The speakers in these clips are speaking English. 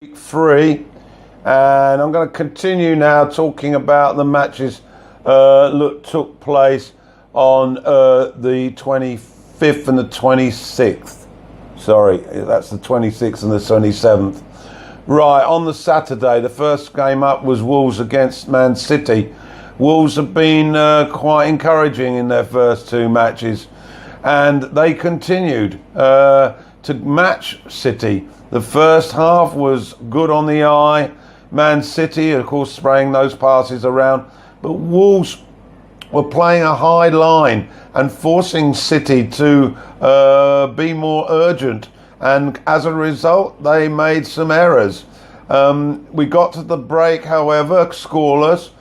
Week 3, and I'm going to continue now talking about the matches that took place on the 25th and the 26th. Sorry, that's the 26th and the 27th. Right, on the Saturday, the first game up was Wolves against Man City. Wolves have been quite encouraging in their first two matches, and they continued to match City. The first half was good on the eye. Man City, of course, spraying those passes around. But Wolves were playing a high line and forcing City to be more urgent. And as a result, they made some errors. We got to the break, however, scoreless.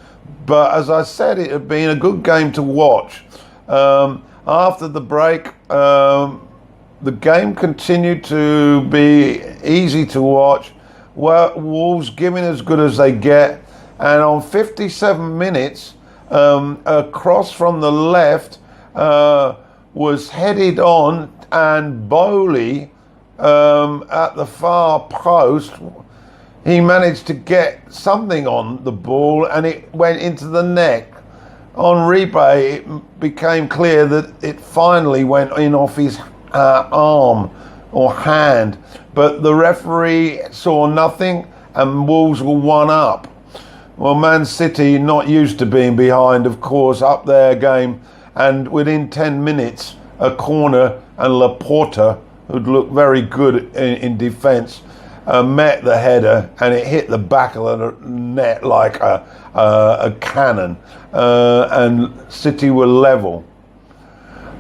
But as I said, it had been a good game to watch. After the break, the game continued to be easy to watch. Wolves giving as good as they get. And on 57 minutes, a cross from the left was headed on, and Bowley at the far post, he managed to get something on the ball and it went into the net. On replay, it became clear that it finally went in off his arm or hand, but the referee saw nothing and Wolves were 1-up. Well, Man City, not used to being behind, of course, up their game, and within 10 minutes a corner and Laporta, who'd looked very good in defence, met the header and it hit the back of the net like a cannon, and City were level.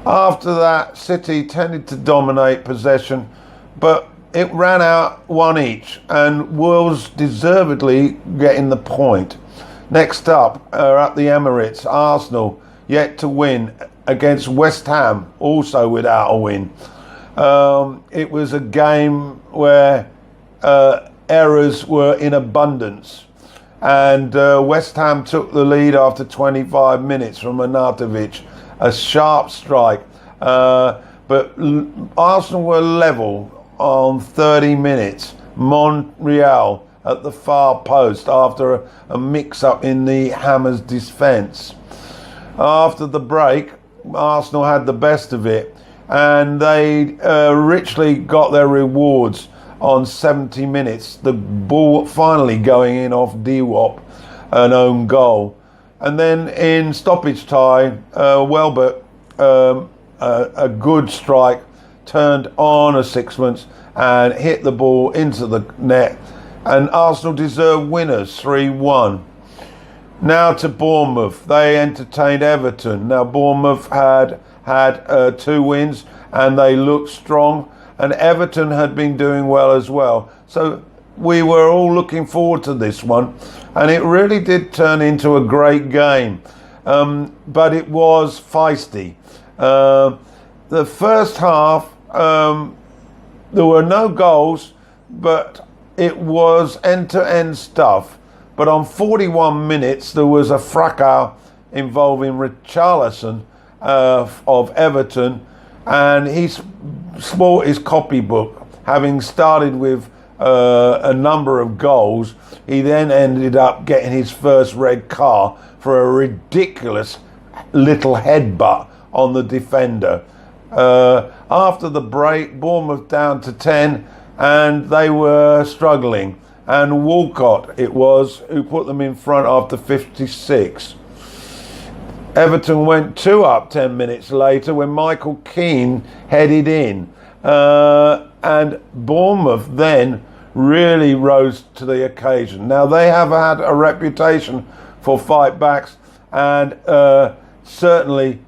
After that, City tended to dominate possession, but it ran out one each, and Wolves deservedly getting the point. Next up are at the Emirates, Arsenal yet to win against West Ham, also without a win. It was a game where errors were in abundance, and West Ham took the lead after 25 minutes from Arnautovic. A sharp strike, but Arsenal were level on 30 minutes. Monreal at the far post after a mix-up in the Hammers' defence. After the break, Arsenal had the best of it, and they richly got their rewards on 70 minutes. The ball finally going in off Diop, an own goal. And then in stoppage time, Welbeck, a good strike, turned on a sixpence and hit the ball into the net. And Arsenal deserved winners, 3-1. Now to Bournemouth. They entertained Everton. Now Bournemouth had 2 wins and they looked strong. And Everton had been doing well as well. So we were all looking forward to this one, and it really did turn into a great game, but it was feisty. The first half, there were no goals, but it was end-to-end stuff. But on 41 minutes, there was a fracas involving Richarlison of Everton, and he spoilt his copybook, having started with a number of goals. He then ended up getting his first red card for a ridiculous little headbutt on the defender. After the break, Bournemouth down to 10, and they were struggling. And Walcott, it was, who put them in front after 56. Everton went 2-up 10 minutes later when Michael Keane headed in. And Bournemouth then really rose to the occasion. Now, they have had a reputation for fight backs, and certainly,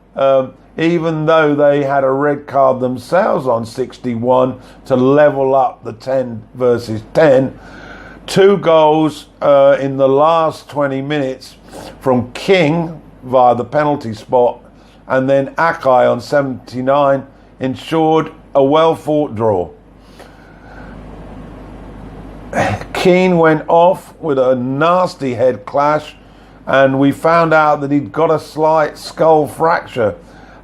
even though they had a red card themselves on 61 to level up the 10 versus 10, 2 goals in the last 20 minutes from King via the penalty spot, and then Akai on 79 ensured a well-fought draw. Keane went off with a nasty head clash, and we found out that he'd got a slight skull fracture,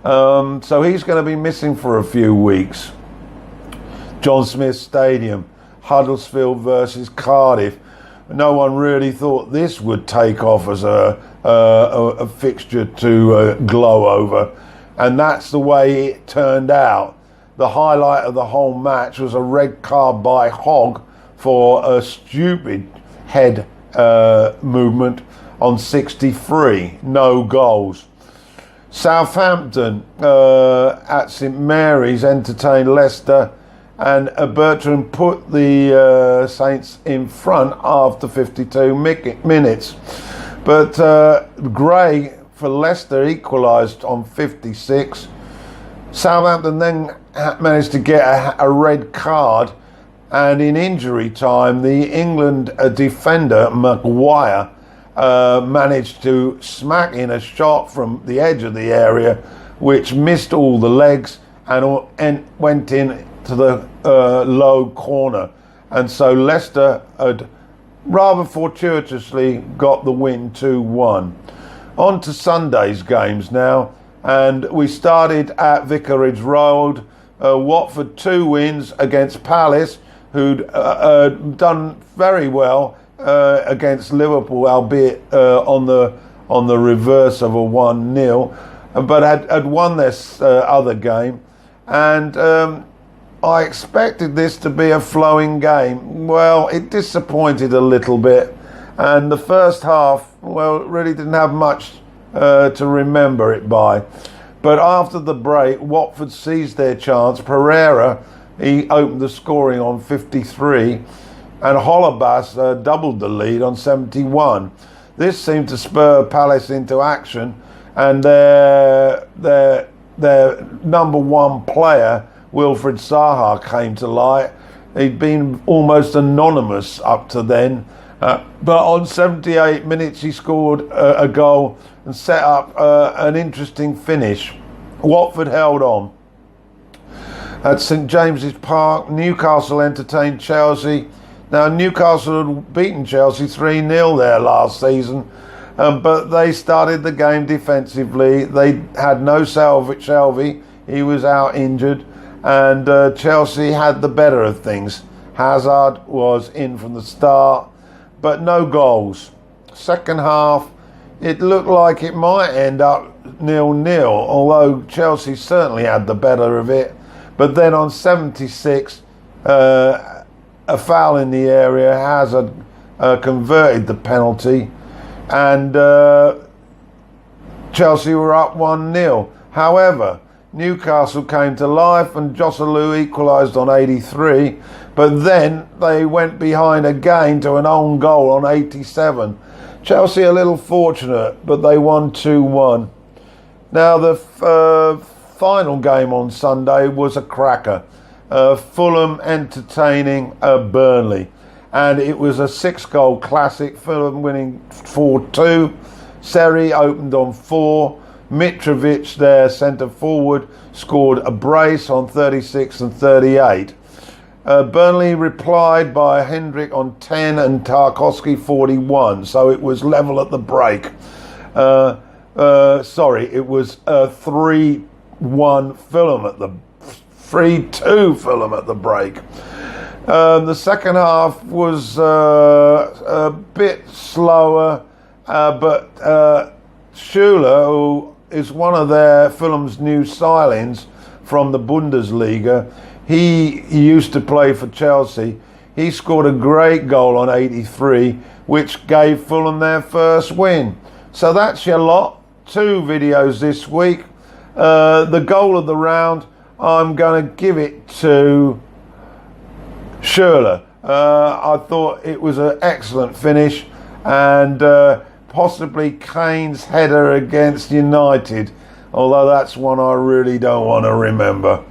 so he's going to be missing for a few weeks. John Smith Stadium, Huddersfield versus Cardiff. No one really thought this would take off as a fixture to glow over, and that's the way it turned out. The highlight of the whole match was a red card by Hogg for a stupid head movement on 63. No goals. Southampton at St Mary's entertained Leicester, and Bertrand put the Saints in front after 52 minutes. But Gray for Leicester equalised on 56. Southampton then managed to get a red card, and in injury time, the England defender, Maguire, managed to smack in a shot from the edge of the area, which missed all the legs and went in to the low corner. And so Leicester had rather fortuitously got the win 2-1. On to Sunday's games now, and we started at Vicarage Road. Watford 2 wins against Palace, who'd done very well against Liverpool, albeit on the reverse of a 1-0, but had won this other game. And I expected this to be a flowing game. Well, it disappointed a little bit, and the first half, well, really didn't have much to remember it by. But after the break, Watford seized their chance. Pereira, he opened the scoring on 53, and Holebas doubled the lead on 71. This seemed to spur Palace into action, and their number one player, Wilfried Zaha, came to light. He'd been almost anonymous up to then, but on 78 minutes he scored a goal and set up an interesting finish. Watford held on. At St James's Park, Newcastle entertained Chelsea. Now, Newcastle had beaten Chelsea 3-0 there last season, but they started the game defensively. They had no Shelvey, he was out injured, and Chelsea had the better of things. Hazard was in from the start, but no goals. Second half, it looked like it might end up 0-0, although Chelsea certainly had the better of it. But then on 76, a foul in the area, Hazard converted the penalty, and Chelsea were up 1-0. However, Newcastle came to life and Joselu equalised on 83, but then they went behind again to an own goal on 87. Chelsea a little fortunate, but they won 2-1. Now the final game on Sunday was a cracker. Fulham entertaining Burnley, and it was a 6-goal classic. Fulham winning 4-2. Seri opened on 4. Mitrovic, their centre forward, scored a brace on 36 and 38. Burnley replied by Hendrick on 10 and Tarkowski 41, so it was level at the break. It was 3-1 Fulham at the 3-2 Fulham at the break. The second half was a bit slower, but Schuler, who is one of their Fulham's new signings from the Bundesliga, he used to play for Chelsea. He scored a great goal on 83, which gave Fulham their first win. So that's your lot. 2 videos this week. The goal of the round, I'm going to give it to Schuler. I thought it was an excellent finish, and possibly Kane's header against United, although that's one I really don't want to remember.